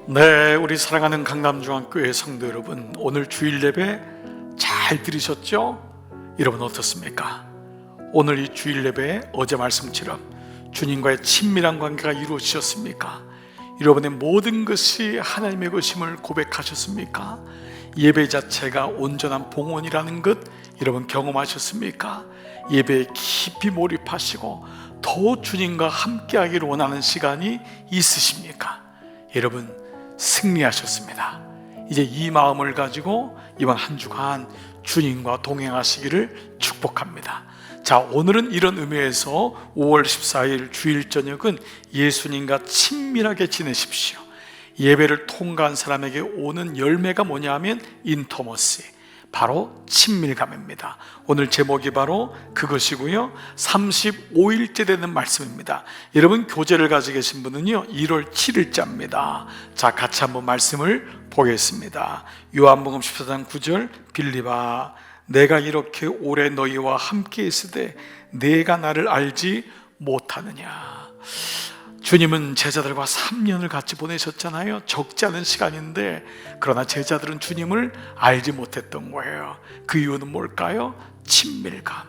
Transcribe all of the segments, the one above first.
네, 우리 사랑하는 강남중앙교회 성도 여러분, 오늘 주일 예배 잘 들으셨죠? 여러분 어떻습니까? 오늘 이 주일 예배에 어제 말씀처럼 주님과의 친밀한 관계가 이루어지셨습니까? 여러분의 모든 것이 하나님의 것임을 고백하셨습니까? 예배 자체가 온전한 봉헌이라는 것 여러분 경험하셨습니까? 예배에 깊이 몰입하시고 더 주님과 함께하기를 원하는 시간이 있으십니까? 여러분 승리하셨습니다. 이제 이 마음을 가지고 이번 한 주간 주님과 동행하시기를 축복합니다. 자, 오늘은 이런 의미에서 5월 14일 주일 저녁은 예수님과 친밀하게 지내십시오. 예배를 통과한 사람에게 오는 열매가 뭐냐 하면 인터머시, 바로 친밀감입니다. 오늘 제목이 바로 그것이고요, 35일째 되는 말씀입니다. 여러분 교재를 가지고 계신 분은요 1월 7일자입니다 자, 같이 한번 말씀을 보겠습니다. 요한복음 14장 9절, 빌립아, 내가 이렇게 오래 너희와 함께 있으되 내가 나를 알지 못하느냐. 주님은 제자들과 3년을 같이 보내셨잖아요. 적지 않은 시간인데 그러나 제자들은 주님을 알지 못했던 거예요. 그 이유는 뭘까요? 친밀감,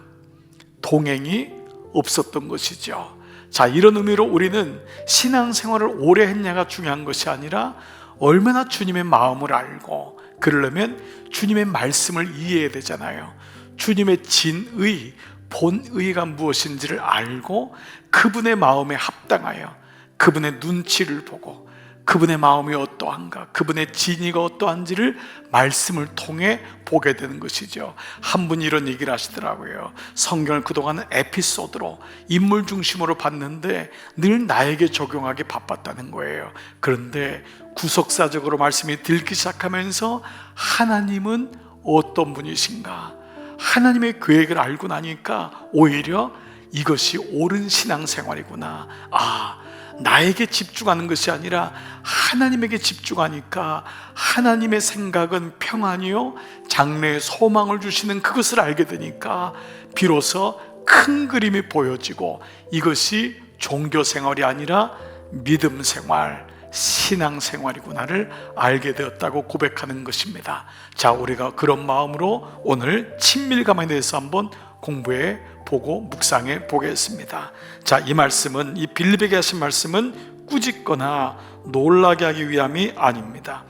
동행이 없었던 것이죠. 자, 이런 의미로 우리는 신앙생활을 오래 했냐가 중요한 것이 아니라 얼마나 주님의 마음을 알고, 그러려면 주님의 말씀을 이해해야 되잖아요. 주님의 진의, 본의가 무엇인지를 알고 그분의 마음에 합당하여 그분의 눈치를 보고 그분의 마음이 어떠한가, 그분의 진의가 어떠한지를 말씀을 통해 보게 되는 것이죠. 한 분이 이런 얘기를 하시더라고요. 성경을 그동안은 에피소드로 인물 중심으로 봤는데 늘 나에게 적용하기 바빴다는 거예요. 그런데 구속사적으로 말씀이 들기 시작하면서 하나님은 어떤 분이신가, 하나님의 계획을 알고 나니까 오히려 이것이 옳은 신앙생활이구나. 나에게 집중하는 것이 아니라 하나님에게 집중하니까 하나님의 생각은 평안이요 장래의 소망을 주시는 그것을 알게 되니까 비로소 큰 그림이 보여지고 이것이 종교생활이 아니라 믿음생활, 신앙생활이구나를 알게 되었다고 고백하는 것입니다. 자, 우리가 그런 마음으로 오늘 친밀감에 대해서 한번 공부해 보고 묵상해 보겠습니다. 자, 이 말씀은, 이 빌립에게 하신 말씀은 꾸짖거나 놀라게 하기 위함이 아닙니다.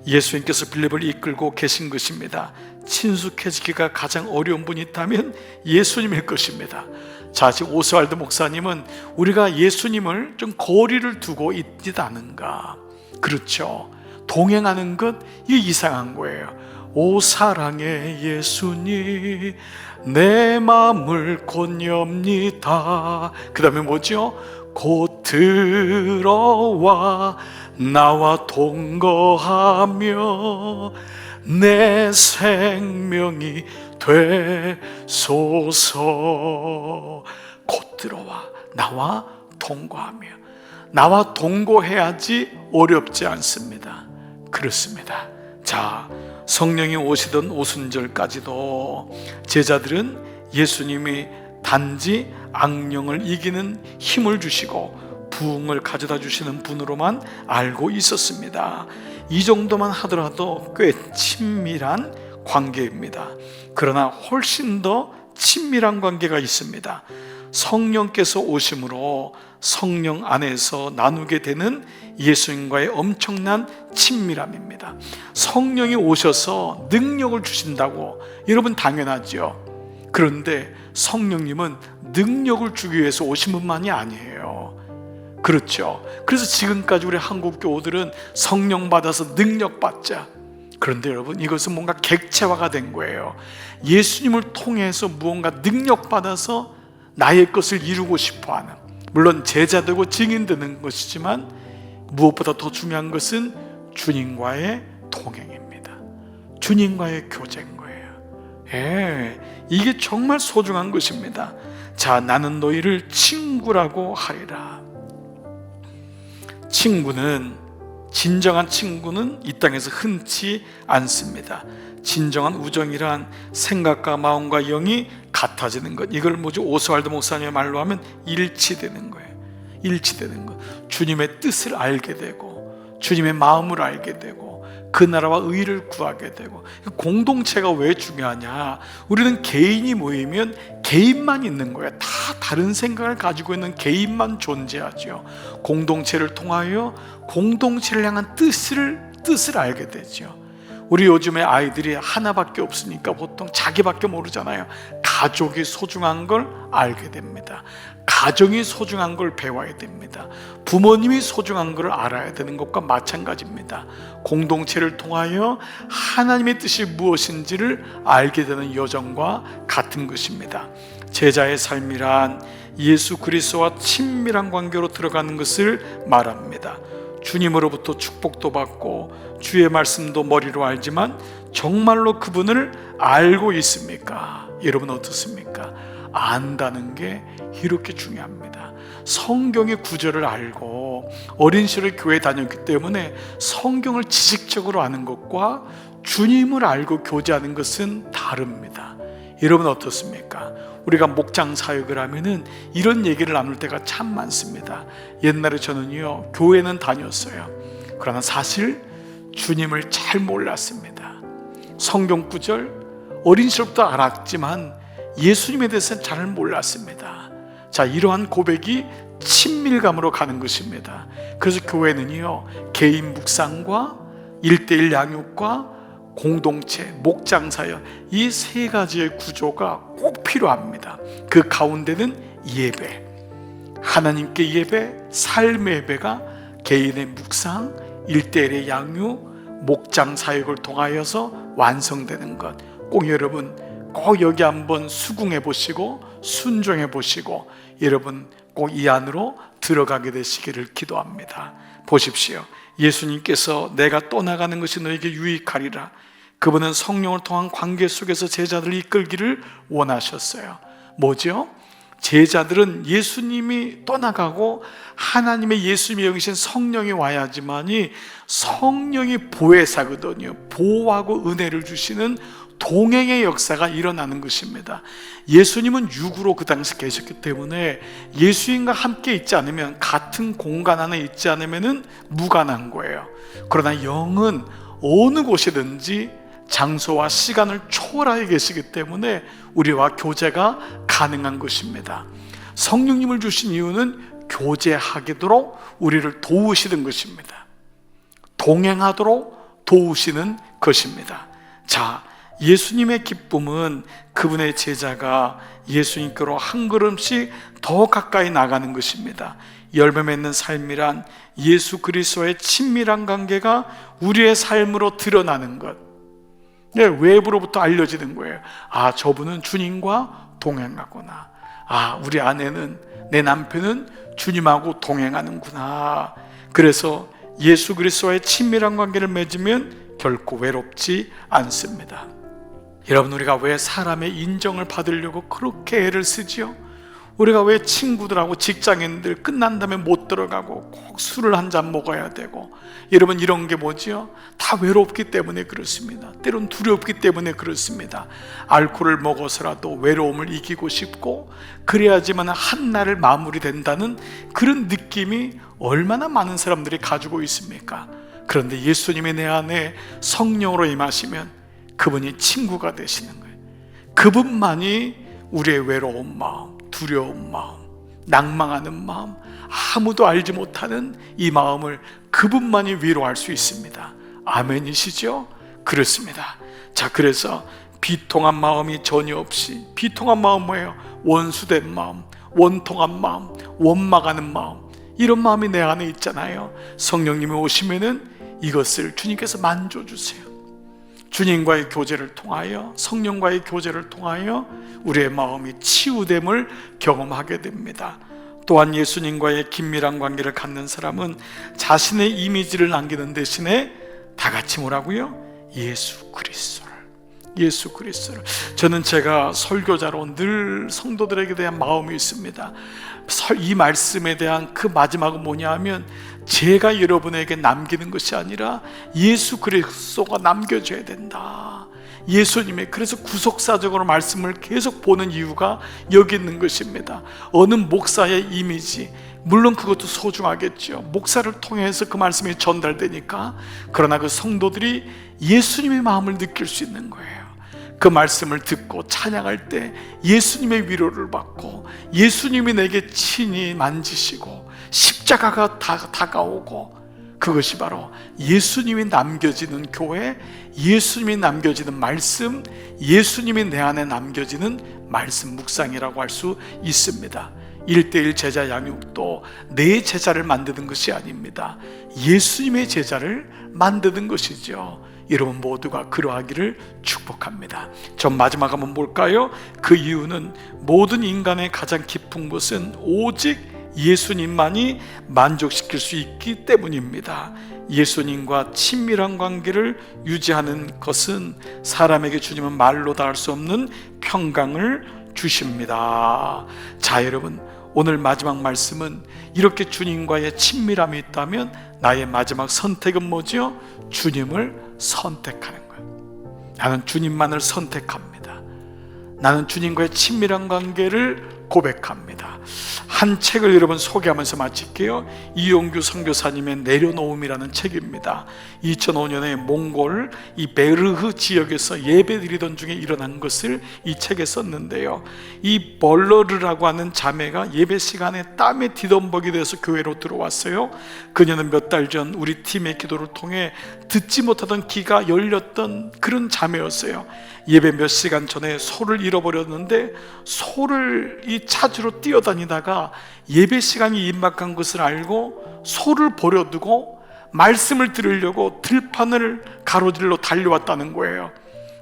예수님께서 빌립을 이끌고 계신 것입니다. 친숙해지기가 가장 어려운 분이 있다면 예수님일 것입니다. 자, 지금 오스왈드 목사님은 우리가 예수님을 좀 거리를 두고 있지 않은가? 그렇죠. 동행하는 것, 이게 이상한 거예요. 오 사랑의 예수님, 내 마음을 곧 엽니다. 그 다음에 뭐죠? 곧 들어와 나와 동거하며 내 생명이 되소서. 곧 들어와 나와 동거하며. 나와 동거해야지 어렵지 않습니다. 그렇습니다. 자, 성령이 오시던 오순절까지도 제자들은 예수님이 단지 악령을 이기는 힘을 주시고 부흥을 가져다 주시는 분으로만 알고 있었습니다. 이 정도만 하더라도 꽤 친밀한 관계입니다. 그러나 훨씬 더 친밀한 관계가 있습니다. 성령께서 오심으로 성령 안에서 나누게 되는 예수님과의 엄청난 친밀함입니다. 성령이 오셔서 능력을 주신다고 여러분 당연하죠. 그런데 성령님은 능력을 주기 위해서 오신 분만이 아니에요. 그렇죠. 그래서 지금까지 우리 한국 교우들은 성령 받아서 능력 받자. 그런데 여러분, 이것은 뭔가 객체화가 된 거예요. 예수님을 통해서 무언가 능력 받아서 나의 것을 이루고 싶어하는, 물론 제자되고 증인되는 것이지만 무엇보다 더 중요한 것은 주님과의 동행입니다. 주님과의 교제인 거예요. 이게 정말 소중한 것입니다. 자, 나는 너희를 친구라고 하리라. 친구는, 진정한 친구는 이 땅에서 흔치 않습니다. 진정한 우정이란 생각과 마음과 영이 같아지는 것. 이걸 오스왈드 목사님의 말로 하면 일치되는 거예요. 일치되는 것. 주님의 뜻을 알게 되고 주님의 마음을 알게 되고 그 나라와 의를 구하게 되고. 공동체가 왜 중요하냐? 우리는 개인이 모이면 개인만 있는 거예요. 다 다른 생각을 가지고 있는 개인만 존재하죠. 공동체를 통하여 공동체를 향한 뜻을 알게 되죠. 우리 요즘에 아이들이 하나밖에 없으니까 보통 자기밖에 모르잖아요. 가족이 소중한 걸 알게 됩니다. 가정이 소중한 걸 배워야 됩니다. 부모님이 소중한 걸 알아야 되는 것과 마찬가지입니다. 공동체를 통하여 하나님의 뜻이 무엇인지를 알게 되는 여정과 같은 것입니다. 제자의 삶이란 예수 그리스도와 친밀한 관계로 들어가는 것을 말합니다. 주님으로부터 축복도 받고 주의 말씀도 머리로 알지만 정말로 그분을 알고 있습니까? 여러분 어떻습니까? 안다는 게 이렇게 중요합니다. 성경의 구절을 알고 어린 시절에 교회 다녔기 때문에 성경을 지식적으로 아는 것과 주님을 알고 교제하는 것은 다릅니다. 여러분 어떻습니까? 우리가 목장 사역을 하면은 이런 얘기를 나눌 때가 참 많습니다. 옛날에 저는요 교회는 다녔어요. 그러나 사실 주님을 잘 몰랐습니다. 성경 구절 어린 시절부터 알았지만 예수님에 대해서는 잘 몰랐습니다. 자, 이러한 고백이 친밀감으로 가는 것입니다. 그래서 교회는요 개인 묵상과 1:1 양육과 공동체, 목장사역, 이 세 가지의 구조가 꼭 필요합니다. 그 가운데는 예배, 하나님께 예배, 삶의 예배가 개인의 묵상, 1:1의 양육, 목장사역을 통하여서 완성되는 것. 꼭 여러분 꼭 여기 한번 수긍해 보시고 순종해 보시고 여러분 꼭 이 안으로 들어가게 되시기를 기도합니다. 보십시오. 예수님께서 내가 떠나가는 것이 너에게 유익하리라. 그분은 성령을 통한 관계 속에서 제자들을 이끌기를 원하셨어요. 뭐죠? 제자들은 예수님이 떠나가고 하나님의 예수님이 여기신 성령이 와야지만이 성령이 보혜사거든요. 보호하고 은혜를 주시는 동행의 역사가 일어나는 것입니다. 예수님은 육으로 그 당시 계셨기 때문에 예수님과 함께 있지 않으면, 같은 공간 안에 있지 않으면 무관한 거예요. 그러나 영은 어느 곳이든지 장소와 시간을 초월하게 계시기 때문에 우리와 교제가 가능한 것입니다. 성령님을 주신 이유는 교제하도록 우리를 도우시는 것입니다. 동행하도록 도우시는 것입니다. 자, 예수님의 기쁨은 그분의 제자가 예수님께로 한 걸음씩 더 가까이 나가는 것입니다. 열매 맺는 삶이란 예수 그리스도의 친밀한 관계가 우리의 삶으로 드러나는 것. 외부로부터 알려지는 거예요. 아, 저분은 주님과 동행하구나. 아, 우리 아내는, 내 남편은 주님하고 동행하는구나. 그래서 예수 그리스도와의 친밀한 관계를 맺으면 결코 외롭지 않습니다. 여러분, 우리가 왜 사람의 인정을 받으려고 그렇게 애를 쓰지요? 우리가 왜 친구들하고 직장인들 끝난 다음에 못 들어가고 꼭 술을 한 잔 먹어야 되고, 여러분 이런 게 뭐지요? 다 외롭기 때문에 그렇습니다. 때론 두렵기 때문에 그렇습니다. 알코올을 먹어서라도 외로움을 이기고 싶고, 그래야지만 한 날을 마무리된다는 그런 느낌이 얼마나 많은 사람들이 가지고 있습니까? 그런데 예수님이 내 안에 성령으로 임하시면 그분이 친구가 되시는 거예요. 그분만이 우리의 외로운 마음, 두려운 마음, 낭망하는 마음, 아무도 알지 못하는 이 마음을 그분만이 위로할 수 있습니다. 아멘이시죠? 그렇습니다. 자, 그래서 비통한 마음이 전혀 없이, 비통한 마음 뭐예요? 원수된 마음, 원통한 마음, 원망하는 마음, 이런 마음이 내 안에 있잖아요. 성령님이 오시면은 이것을 주님께서 만져주세요. 주님과의 교제를 통하여, 성령과의 교제를 통하여 우리의 마음이 치유됨을 경험하게 됩니다. 또한 예수님과의 긴밀한 관계를 갖는 사람은 자신의 이미지를 남기는 대신에 다 같이 뭐라고요? 예수 그리스도를. 저는 제가 설교자로 늘 성도들에게 대한 마음이 있습니다. 이 말씀에 대한 그 마지막은 뭐냐 하면, 제가 여러분에게 남기는 것이 아니라 예수 그리스도가 남겨줘야 된다. 예수님의 그래서 구속사적으로 말씀을 계속 보는 이유가 여기 있는 것입니다. 어느 목사의 이미지, 물론 그것도 소중하겠죠. 목사를 통해서 그 말씀이 전달되니까. 그러나 그 성도들이 예수님의 마음을 느낄 수 있는 거예요. 그 말씀을 듣고 찬양할 때 예수님의 위로를 받고, 예수님이 내게 친히 만지시고 십자가가 다가오고, 그것이 바로 예수님이 남겨지는 교회, 예수님이 남겨지는 말씀, 예수님이 내 안에 남겨지는 말씀 묵상이라고 할 수 있습니다. 1:1 제자 양육도 내 제자를 만드는 것이 아닙니다. 예수님의 제자를 만드는 것이죠. 여러분 모두가 그러하기를 축복합니다. 전 마지막 한번 볼까요? 그 이유는 모든 인간의 가장 깊은 것은 오직 예수님만이 만족시킬 수 있기 때문입니다. 예수님과 친밀한 관계를 유지하는 것은 사람에게 주님은 말로 다 할 수 없는 평강을 주십니다. 자, 여러분, 오늘 마지막 말씀은 이렇게 주님과의 친밀함이 있다면 나의 마지막 선택은 뭐죠? 주님을 선택하는 거예요. 나는 주님만을 선택합니다. 나는 주님과의 친밀한 관계를 고백합니다. 한 책을 여러분 소개하면서 마칠게요. 이용규 선교사님의 내려놓음이라는 책입니다. 2005년에 몽골 이 베르흐 지역에서 예배드리던 중에 일어난 것을 이 책에 썼는데요, 이 벌러르라고 하는 자매가 예배 시간에 땀에 뒤덮먹이 돼서 교회로 들어왔어요. 그녀는 몇 달 전 우리 팀의 기도를 통해 듣지 못하던 귀가 열렸던 그런 자매였어요. 예배 몇 시간 전에 소를 잃어버렸는데 소를 이 찾으러 뛰어다니다가 예배 시간이 임박한 것을 알고 소를 버려두고 말씀을 들으려고 들판을 가로질러 달려왔다는 거예요.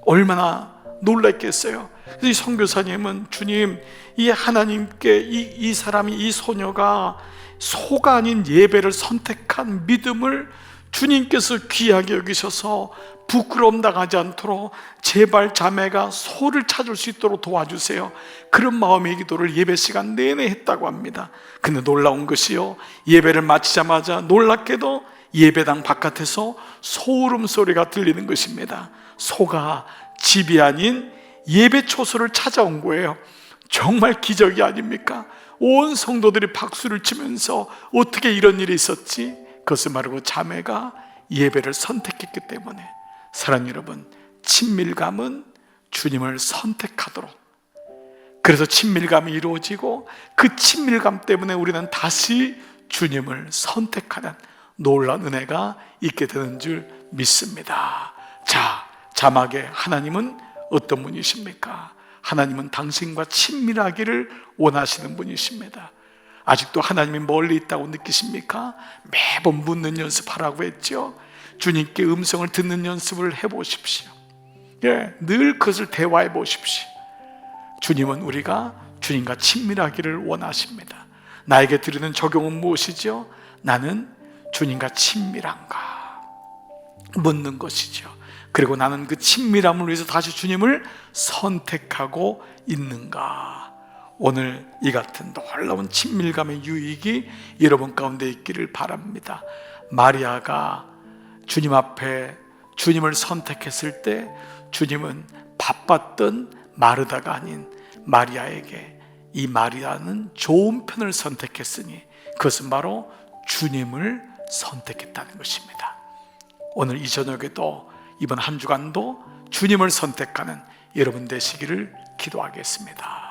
얼마나 놀랐겠어요. 그래서 이 선교사님은, 주님, 이 하나님께 이 사람이, 이 소녀가 소가 아닌 예배를 선택한 믿음을 주님께서 귀하게 여기셔서 부끄러움 당하지 않도록 제발 자매가 소를 찾을 수 있도록 도와주세요. 그런 마음의 기도를 예배 시간 내내 했다고 합니다. 근데 놀라운 것이요, 예배를 마치자마자 놀랍게도 예배당 바깥에서 소울음 소리가 들리는 것입니다. 소가 집이 아닌 예배 초소를 찾아온 거예요. 정말 기적이 아닙니까? 온 성도들이 박수를 치면서 어떻게 이런 일이 있었지? 그것을 말하고 자매가 예배를 선택했기 때문에. 사랑하는 여러분, 친밀감은 주님을 선택하도록, 그래서 친밀감이 이루어지고 그 친밀감 때문에 우리는 다시 주님을 선택하는 놀라운 은혜가 있게 되는 줄 믿습니다. 자, 자막에 하나님은 어떤 분이십니까? 하나님은 당신과 친밀하기를 원하시는 분이십니다. 아직도 하나님이 멀리 있다고 느끼십니까? 매번 묻는 연습하라고 했죠. 주님께 음성을 듣는 연습을 해보십시오. 늘 그것을 대화해 보십시오. 주님은 우리가 주님과 친밀하기를 원하십니다. 나에게 드리는 적용은 무엇이죠? 나는 주님과 친밀한가? 묻는 것이죠. 그리고 나는 그 친밀함을 위해서 다시 주님을 선택하고 있는가? 오늘 이 같은 놀라운 친밀감의 유익이 여러분 가운데 있기를 바랍니다. 마리아가 주님 앞에 주님을 선택했을 때 주님은 바빴던 마르다가 아닌 마리아에게, 이 마리아는 좋은 편을 선택했으니 그것은 바로 주님을 선택했다는 것입니다. 오늘 이 저녁에도, 이번 한 주간도 주님을 선택하는 여러분 되시기를 기도하겠습니다.